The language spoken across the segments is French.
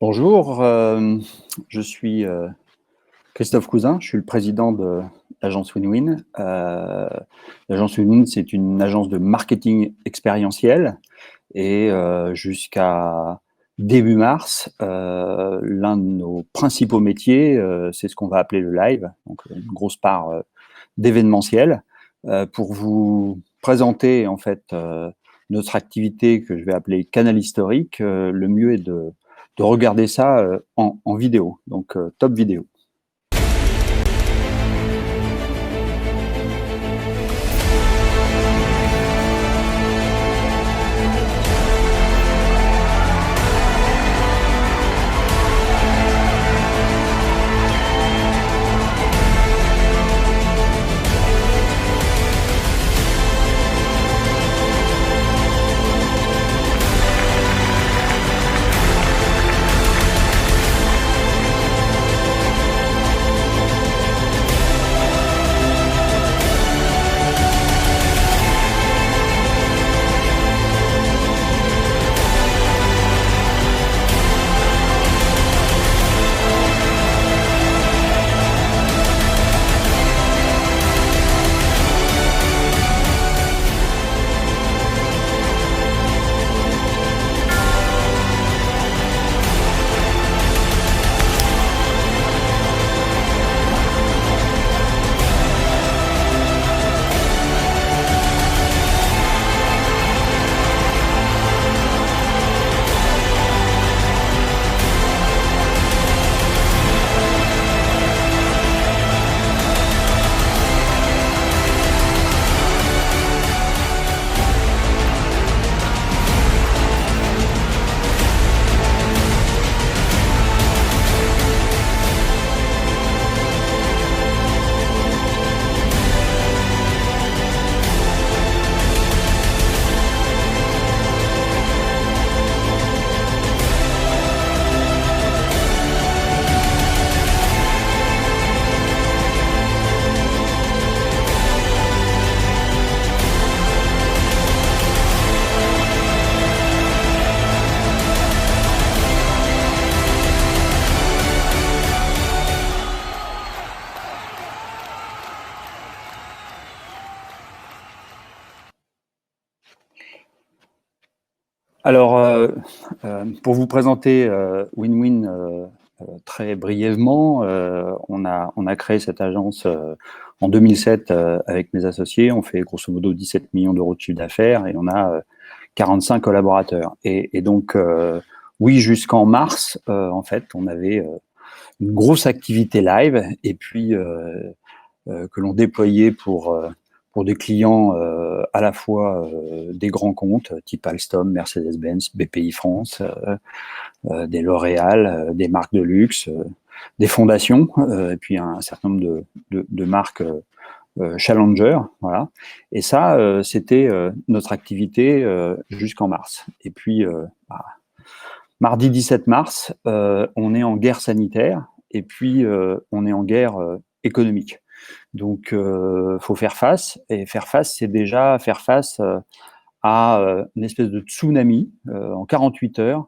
Bonjour, je suis Christophe Cousin, je suis le président de l'agence WinWin. L'agence WinWin, c'est une agence de marketing expérientiel et jusqu'à début mars, l'un de nos principaux métiers, c'est ce qu'on va appeler le live, donc une grosse part d'événementiel. Pour vous présenter en fait notre activité que je vais appeler canal historique, le mieux est de regarder ça en vidéo, donc top vidéo. Alors, pour vous présenter WinWin très brièvement, on a créé cette agence en 2007 avec mes associés. On fait grosso modo 17 millions d'euros de chiffre d'affaires et on a 45 collaborateurs. Et donc, oui, jusqu'en mars, en fait, on avait une grosse activité live et puis que l'on déployait pour des clients à la fois des grands comptes, type Alstom, Mercedes-Benz, BPI France, des L'Oréal, des marques de luxe, des fondations, et puis un certain nombre de marques Challenger, voilà. Et ça, c'était notre activité jusqu'en mars. Et puis, mardi 17 mars, on est en guerre sanitaire et puis on est en guerre économique. Donc, faut faire face. Et faire face, c'est déjà faire face à une espèce de tsunami. En 48 heures,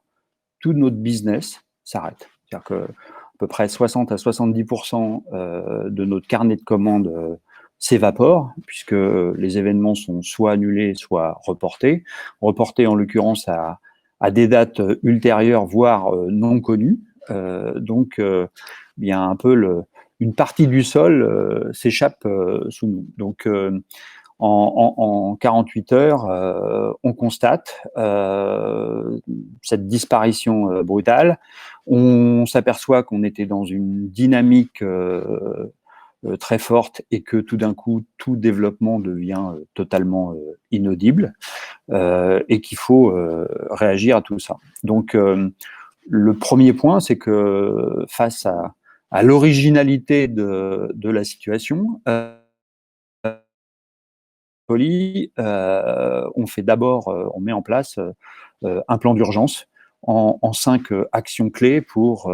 tout notre business s'arrête. C'est-à-dire que à peu près 60 à 70% de notre carnet de commandes s'évapore, puisque les événements sont soit annulés, soit reportés. Reportés, en l'occurrence, à des dates ultérieures, voire non connues. Donc, bien un peu une partie du sol s'échappe sous nous. Donc, en 48 heures, on constate cette disparition brutale. On s'aperçoit qu'on était dans une dynamique très forte et que tout d'un coup, tout développement devient totalement inaudible et qu'il faut réagir à tout ça. Donc, le premier point, c'est que face à l'originalité de la situation, on fait d'abord, on met en place un plan d'urgence. en 5 actions clés pour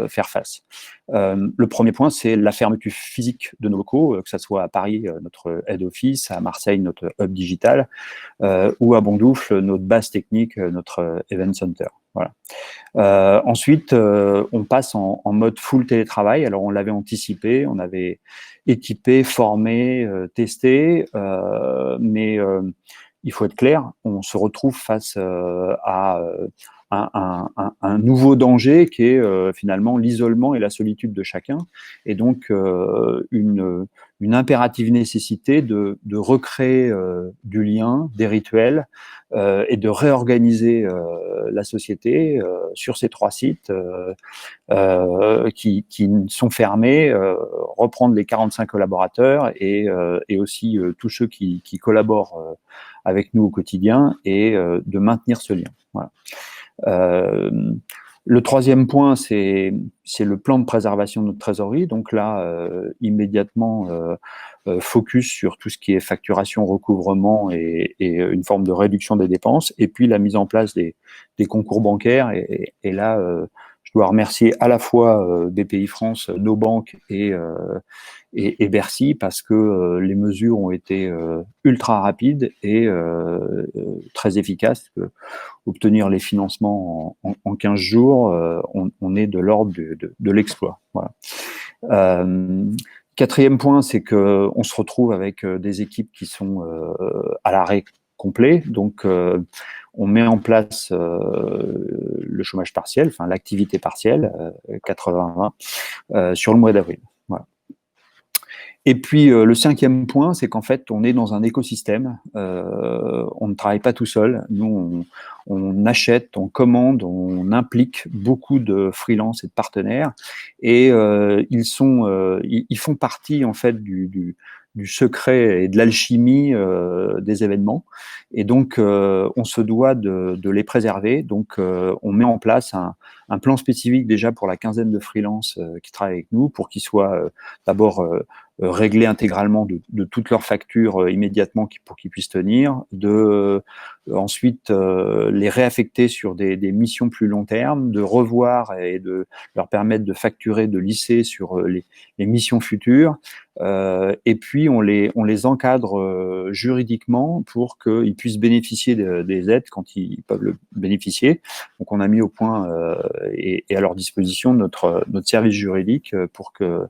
faire face. Le premier point, c'est la fermeture physique de nos locaux, que ce soit à Paris, notre head office, à Marseille, notre hub digital, ou à Bondoufle, notre base technique, notre event center. Voilà. Ensuite, on passe en mode full télétravail. Alors, on l'avait anticipé, on avait équipé, formé, testé, mais il faut être clair, on se retrouve face à un nouveau danger qui est finalement l'isolement et la solitude de chacun, et donc une impérative nécessité de recréer du lien, des rituels, et de réorganiser la société sur ces 3 sites qui sont fermés, reprendre les 45 collaborateurs et aussi tous ceux qui collaborent avec nous au quotidien, et de maintenir ce lien. Voilà. Le troisième point, c'est le plan de préservation de notre trésorerie. Donc là, immédiatement, focus sur tout ce qui est facturation, recouvrement et une forme de réduction des dépenses. Et puis la mise en place des concours bancaires. Et là, je dois remercier à la fois BPI France, nos banques et Bercy, parce que les mesures ont été ultra rapides et très efficaces. Obtenir les financements en 15 jours, on est de l'ordre de l'exploit. Voilà. Quatrième point, c'est qu'on se retrouve avec des équipes qui sont à l'arrêt complet. Donc, on met en place le chômage partiel, enfin l'activité partielle, 80-20, sur le mois d'avril. Voilà. Et puis, le cinquième point, c'est qu'en fait, on est dans un écosystème. On ne travaille pas tout seul. Nous, on achète, on commande, on implique beaucoup de freelances et de partenaires. Et ils font partie, en fait, du secret et de l'alchimie des événements. Et donc, on se doit de les préserver. Donc, on met en place un plan spécifique déjà pour la quinzaine de freelances qui travaillent avec nous, pour qu'ils soient d'abord régler intégralement de toutes leurs factures immédiatement pour qu'ils puissent tenir, ensuite les réaffecter sur des missions plus long terme, de revoir et de leur permettre de facturer, de lisser sur les missions futures, et puis on les encadre juridiquement pour qu'ils puissent bénéficier des aides quand ils peuvent le bénéficier. Donc on a mis au point et à leur disposition notre service juridique pour que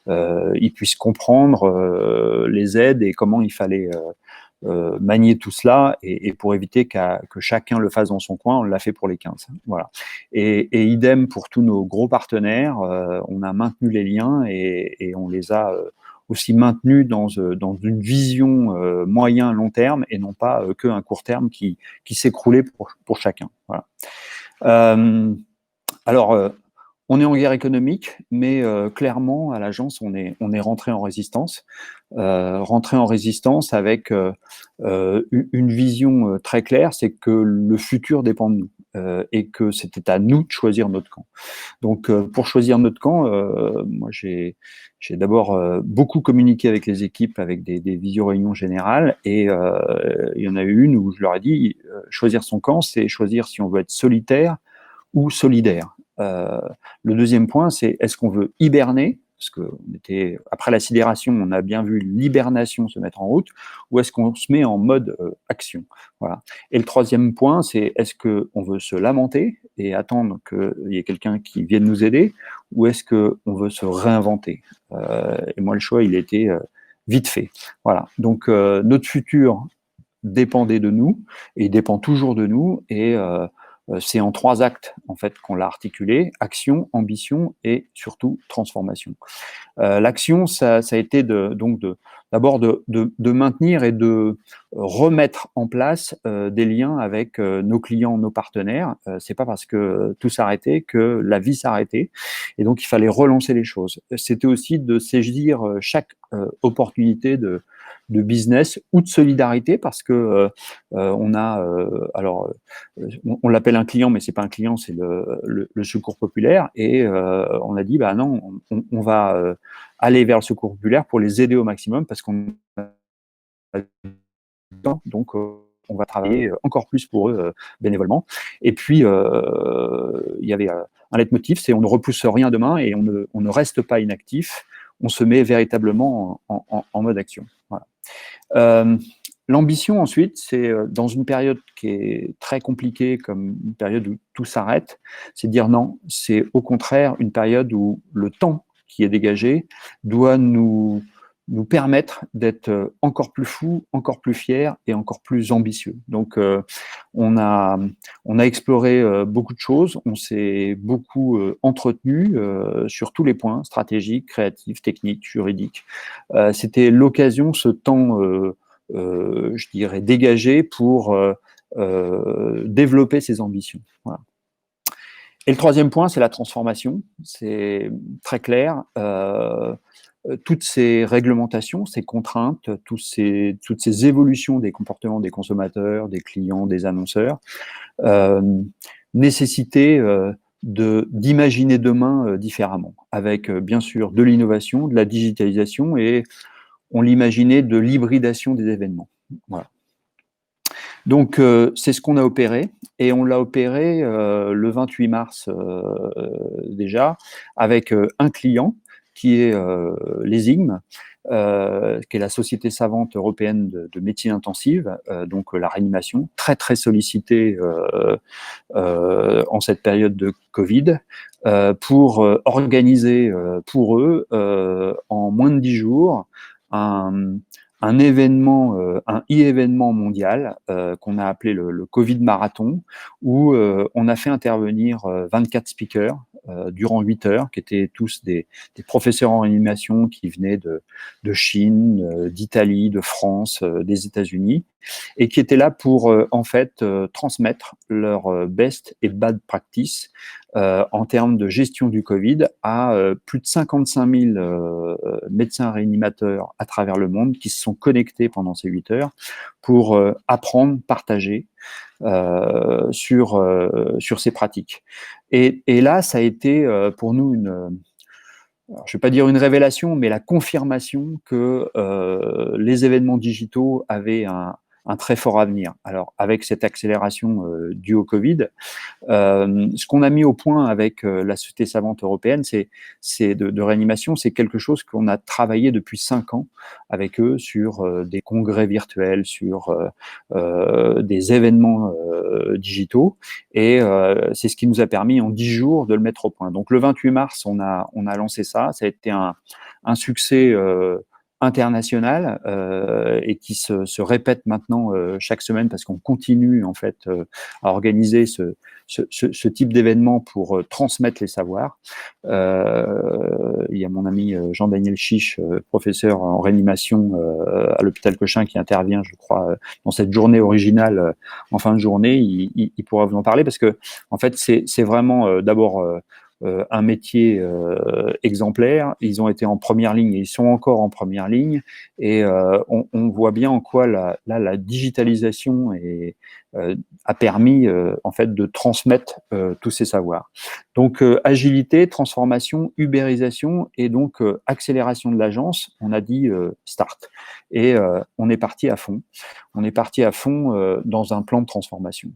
ils puissent comprendre les aides et comment il fallait manier tout cela, et pour éviter que chacun le fasse dans son coin. On l'a fait pour les 15. Voilà. Et idem pour tous nos gros partenaires, on a maintenu les liens et on les a aussi maintenus dans une vision moyen-long terme, et non pas qu'un court terme qui s'écroulait pour chacun. Voilà. Alors, on est en guerre économique, mais clairement, à l'agence, on est rentré en résistance. Rentré en résistance avec une vision très claire, c'est que le futur dépend de nous, et que c'était à nous de choisir notre camp. Donc, pour choisir notre camp, moi, j'ai d'abord beaucoup communiqué avec les équipes, avec des visio-réunions générales, et il y en a eu une où je leur ai dit, choisir son camp, c'est choisir si on veut être solitaire ou solidaire. Le deuxième point, c'est est-ce qu'on veut hiberner, parce que après la sidération, on a bien vu l'hibernation se mettre en route, ou est-ce qu'on se met en mode action. Voilà. Et le troisième point, c'est est-ce qu'on veut se lamenter et attendre qu'il y ait quelqu'un qui vienne nous aider, ou est-ce qu'on veut se réinventer. Et moi, le choix, il était vite fait. Voilà. Donc, notre futur dépendait de nous, et il dépend toujours de nous, et c'est en 3 actes en fait qu'on l'a articulé: action, ambition et surtout transformation. L'action, ça a été d'abord de maintenir et de remettre en place des liens avec nos clients, nos partenaires. C'est pas parce que tout s'arrêtait que la vie s'arrêtait, et donc il fallait relancer les choses. C'était aussi de saisir chaque opportunité de business ou de solidarité, parce que on a on l'appelle un client, mais c'est pas un client, c'est le secours populaire, et on a dit bah non, on va aller vers le secours populaire pour les aider au maximum, parce qu'on a du temps. Donc on va travailler encore plus pour eux bénévolement. Et puis, il y avait un leitmotiv, c'est on ne repousse rien demain et on ne reste pas inactif, on se met véritablement en mode action. Voilà. L'ambition ensuite, c'est dans une période qui est très compliquée, comme une période où tout s'arrête, c'est de dire non, c'est au contraire une période où le temps qui est dégagé doit nous permettre d'être encore plus fous, encore plus fiers et encore plus ambitieux. Donc, on a exploré beaucoup de choses, on s'est beaucoup entretenu sur tous les points, stratégiques, créatifs, techniques, juridiques. C'était l'occasion, ce temps, je dirais, dégagé pour développer ses ambitions. Voilà. Et le troisième point, c'est la transformation. C'est très clair. Toutes ces réglementations, ces contraintes, toutes ces évolutions des comportements des consommateurs, des clients, des annonceurs, nécessitaient d'imaginer demain différemment, avec bien sûr de l'innovation, de la digitalisation et on l'imaginait de l'hybridation des événements. Voilà. Donc, c'est ce qu'on a opéré, et on l'a opéré le 28 mars déjà, avec un client qui est l'ESIGM, qui est la Société savante européenne de médecine intensive, donc la réanimation, très très sollicitée en cette période de Covid, pour organiser pour eux, en moins de 10 jours, un événement, un e-événement mondial qu'on a appelé le Covid Marathon, où on a fait intervenir 24 speakers durant 8 heures, qui étaient tous des professeurs en réanimation qui venaient de Chine, d'Italie, de France, des États-Unis, et qui étaient là pour en fait transmettre leur best et bad practice en termes de gestion du Covid à plus de 55 000 médecins réanimateurs à travers le monde qui se sont connectés pendant ces 8 heures pour apprendre, partager sur ces pratiques. Et là, ça a été pour nous alors, je ne vais pas dire une révélation, mais la confirmation que les événements digitaux avaient un très fort avenir. Alors, avec cette accélération due au Covid, ce qu'on a mis au point avec la Société savante européenne, c'est de réanimation, c'est quelque chose qu'on a travaillé depuis 5 ans avec eux sur des congrès virtuels, sur des événements digitaux, et c'est ce qui nous a permis en 10 jours de le mettre au point. Donc le 28 mars, on a lancé ça a été un succès international et qui se répète maintenant chaque semaine parce qu'on continue en fait à organiser ce type d'événement pour transmettre les savoirs. Il y a mon ami Jean-Daniel Chiche, professeur en réanimation à l'hôpital Cochin, qui intervient, je crois, dans cette journée originale en fin de journée. Il pourra vous en parler parce que en fait, c'est vraiment d'abord un métier exemplaire. Ils ont été en première ligne et ils sont encore en première ligne. Et on voit bien en quoi la digitalisation a permis en fait de transmettre tous ces savoirs. Donc agilité, transformation, ubérisation et donc accélération de l'agence. On a dit start et on est parti à fond. On est parti à fond dans un plan de transformation.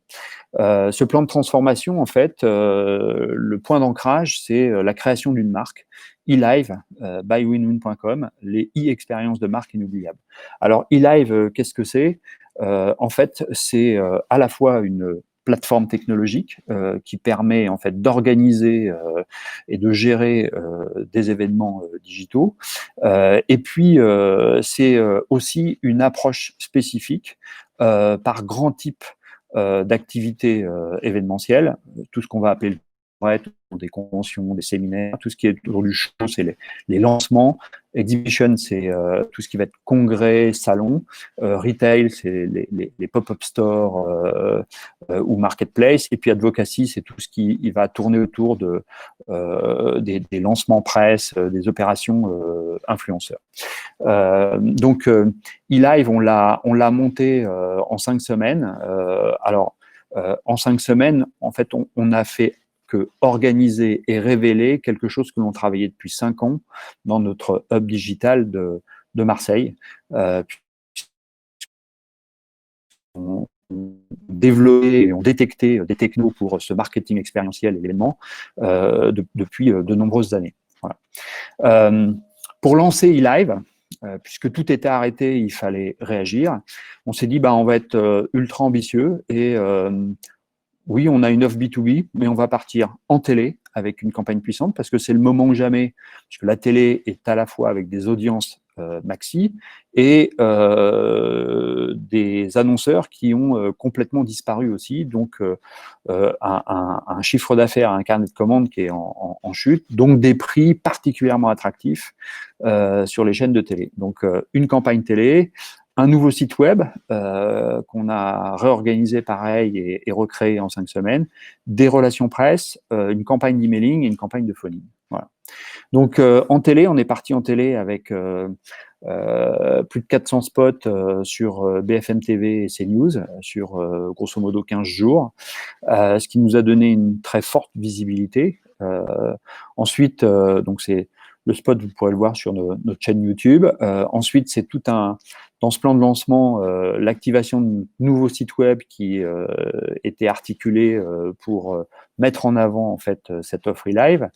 Ce plan de transformation, en fait, le point d'ancrage, c'est la création d'une marque, eLive, by winwin.com, les e-expériences de marque inoubliables. Alors, eLive, qu'est-ce que c'est? En fait, c'est à la fois une plateforme technologique qui permet en fait d'organiser et de gérer des événements digitaux. Et puis, c'est aussi une approche spécifique par grand type d'activités événementielles, tout ce qu'on va appeler des conventions, des séminaires, tout ce qui est autour du show, c'est les lancements. Exhibition, c'est tout ce qui va être congrès, salon. Retail, c'est les pop-up stores ou marketplace. Et puis advocacy, c'est tout ce qui va tourner autour des lancements presse, des opérations influenceurs. Donc, eLive, on l'a monté en 5 semaines. Alors, en 5 semaines, en fait, on a fait que organiser et révéler quelque chose que l'on travaillait depuis 5 ans dans notre hub digital de Marseille. On développé et ont détecté des technos pour ce marketing expérientiel et l'événement depuis de nombreuses années. Voilà. Pour lancer eLive, puisque tout était arrêté, il fallait réagir. On s'est dit, on va être ultra ambitieux et oui, on a une offre B2B, mais on va partir en télé avec une campagne puissante parce que c'est le moment ou jamais, puisque la télé est à la fois avec des audiences maxi et des annonceurs qui ont complètement disparu aussi. Donc, un chiffre d'affaires, un carnet de commandes qui est en chute, donc des prix particulièrement attractifs sur les chaînes de télé. Donc, une campagne télé, un nouveau site web qu'on a réorganisé pareil et recréé en 5 semaines, des relations presse, une campagne d'emailing et une campagne de phoning. Voilà. Donc, en télé, on est parti en télé avec plus de 400 spots sur BFM TV et CNews sur grosso modo 15 jours, ce qui nous a donné une très forte visibilité. Ensuite, donc c'est le spot, vous pourrez le voir sur notre chaîne YouTube. Ensuite, c'est tout dans ce plan de lancement, l'activation de nouveaux sites web qui était articulé pour mettre en avant en fait cette offre eLive.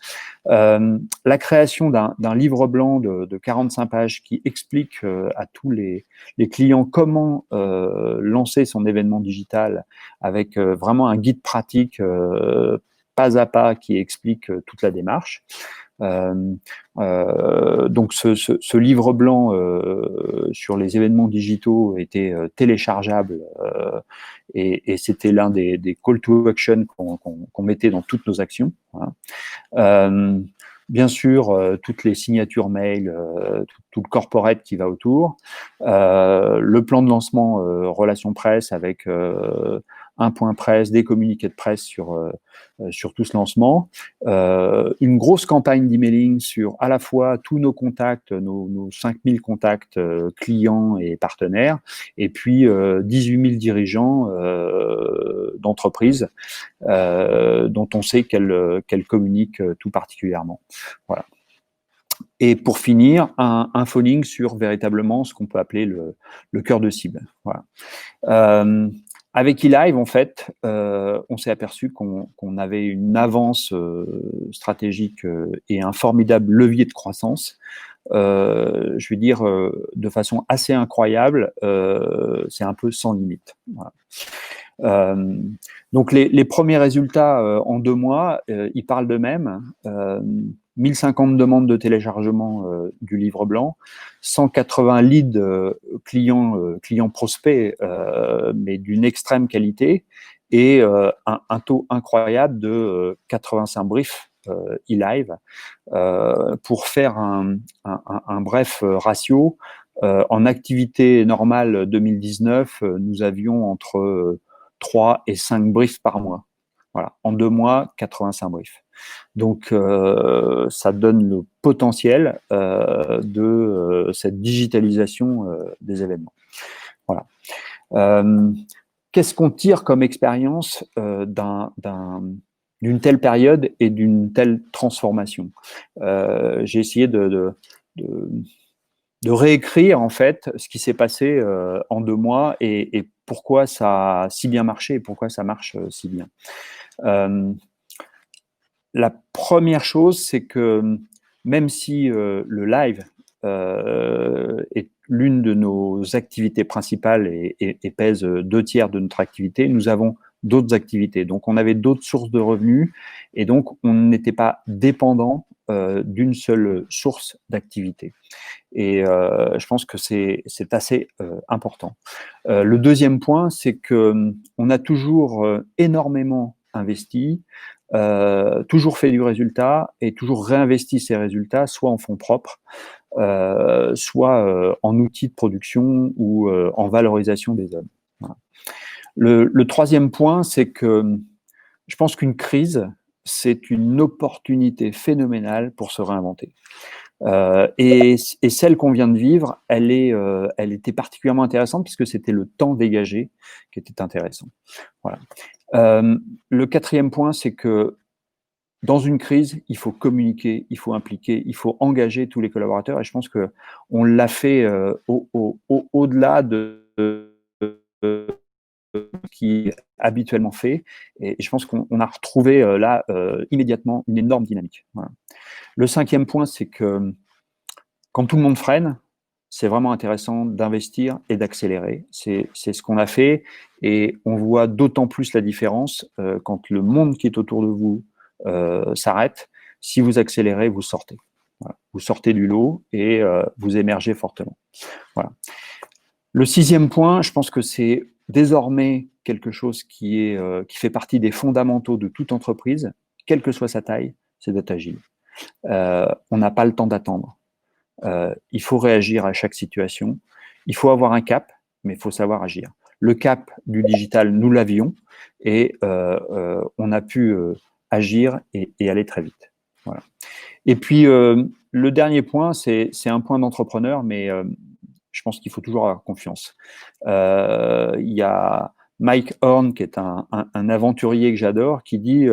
La création d'un livre blanc de 45 pages qui explique à tous les clients comment lancer son événement digital avec vraiment un guide pratique pas à pas qui explique toute la démarche. Donc ce livre blanc sur les événements digitaux était téléchargeable et c'était l'un des call to action qu'on mettait dans toutes nos actions. Voilà. Bien sûr, toutes les signatures mail, tout le corporate qui va autour, le plan de lancement relations presse avec un point presse, des communiqués de presse sur tout ce lancement, une grosse campagne d'emailing sur à la fois tous nos contacts, nos 5000 contacts clients et partenaires, et puis 18 000 dirigeants d'entreprises dont on sait qu'elles communiquent tout particulièrement. Voilà. Et pour finir, un phoning sur véritablement ce qu'on peut appeler le cœur de cible. Voilà. Avec eLive, en fait, on s'est aperçu qu'on avait une avance stratégique et un formidable levier de croissance. Je vais dire de façon assez incroyable, c'est un peu sans limite. Voilà. Donc les premiers résultats en 2 mois, ils parlent d'eux-mêmes. 1050 demandes de téléchargement du livre blanc, 180 leads clients prospects, mais d'une extrême qualité, et un taux incroyable de 85 briefs eLive. Pour faire un bref ratio, en activité normale 2019, nous avions entre 3 et 5 briefs par mois. Voilà. En 2 mois, 85 briefs. Donc, ça donne le potentiel de cette digitalisation des événements. Voilà. Qu'est-ce qu'on tire comme expérience d'une telle période et d'une telle transformation? J'ai essayé de réécrire en fait ce qui s'est passé en 2 mois et pourquoi ça a si bien marché et pourquoi ça marche si bien. La première chose, c'est que même si le live est l'une de nos activités principales et pèse 2/3 de notre activité, nous avons d'autres activités. Donc, on avait d'autres sources de revenus et donc, on n'était pas dépendant d'une seule source d'activité. Et je pense que c'est assez important. Le deuxième point, c'est qu'on a toujours énormément investi, toujours fait du résultat et toujours réinvesti ces résultats, soit en fonds propres, soit en outils de production ou en valorisation des hommes. Voilà. Le troisième point, c'est que je pense qu'une crise, c'est une opportunité phénoménale pour se réinventer. Et celle qu'on vient de vivre, elle était particulièrement intéressante puisque c'était le temps dégagé qui était intéressant. Voilà. Le quatrième point, c'est que dans une crise, il faut communiquer, il faut impliquer, il faut engager tous les collaborateurs. Et je pense qu'on l'a fait au-delà de qui est habituellement fait. Et je pense qu'on a retrouvé là immédiatement une énorme dynamique. Voilà. Le 5e point, c'est que quand tout le monde freine, c'est vraiment intéressant d'investir et d'accélérer. C'est ce qu'on a fait et on voit d'autant plus la différence quand le monde qui est autour de vous s'arrête. Si vous accélérez, vous sortez. Voilà. Vous sortez du lot et vous émergez fortement. Voilà. Le 6e point, je pense que c'est désormais quelque chose qui fait partie des fondamentaux de toute entreprise, quelle que soit sa taille, c'est d'être agile. On n'a pas le temps d'attendre. Il faut réagir à chaque situation. Il faut avoir un cap, mais il faut savoir agir. Le cap du digital, nous l'avions et on a pu agir et aller très vite. Voilà. Et puis, le dernier point, c'est un point d'entrepreneur, mais je pense qu'il faut toujours avoir confiance. Il y a Mike Horn, qui est un aventurier que j'adore, qui dit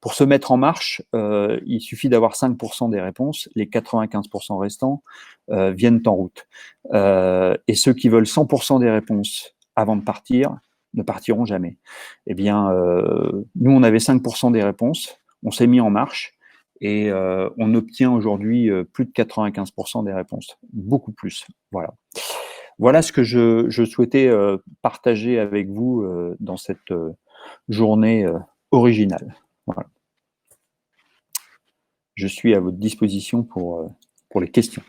pour se mettre en marche, il suffit d'avoir 5% des réponses, les 95% restants viennent en route. Et ceux qui veulent 100% des réponses avant de partir ne partiront jamais. Eh bien, nous, on avait 5% des réponses, on s'est mis en marche, et on obtient aujourd'hui plus de 95% des réponses, beaucoup plus. Voilà. Voilà ce que je souhaitais partager avec vous dans cette journée originale. Voilà. Je suis à votre disposition pour les questions.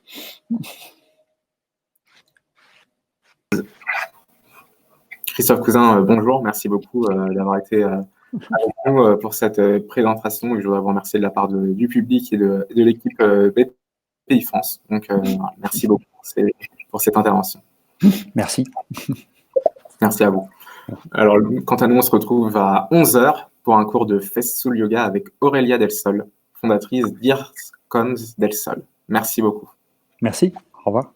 Christophe Cousin, bonjour. Merci beaucoup d'avoir été avec nous pour cette présentation. Et je voudrais vous remercier de la part du public et de l'équipe BPI France. Donc, merci beaucoup pour cette intervention. Merci. Merci à vous. Alors, quant à nous, on se retrouve à 11h pour un cours de Festful Yoga avec Aurélia Del Sol, fondatrice d'Ears Comes Del Sol. Merci beaucoup. Merci. Au revoir.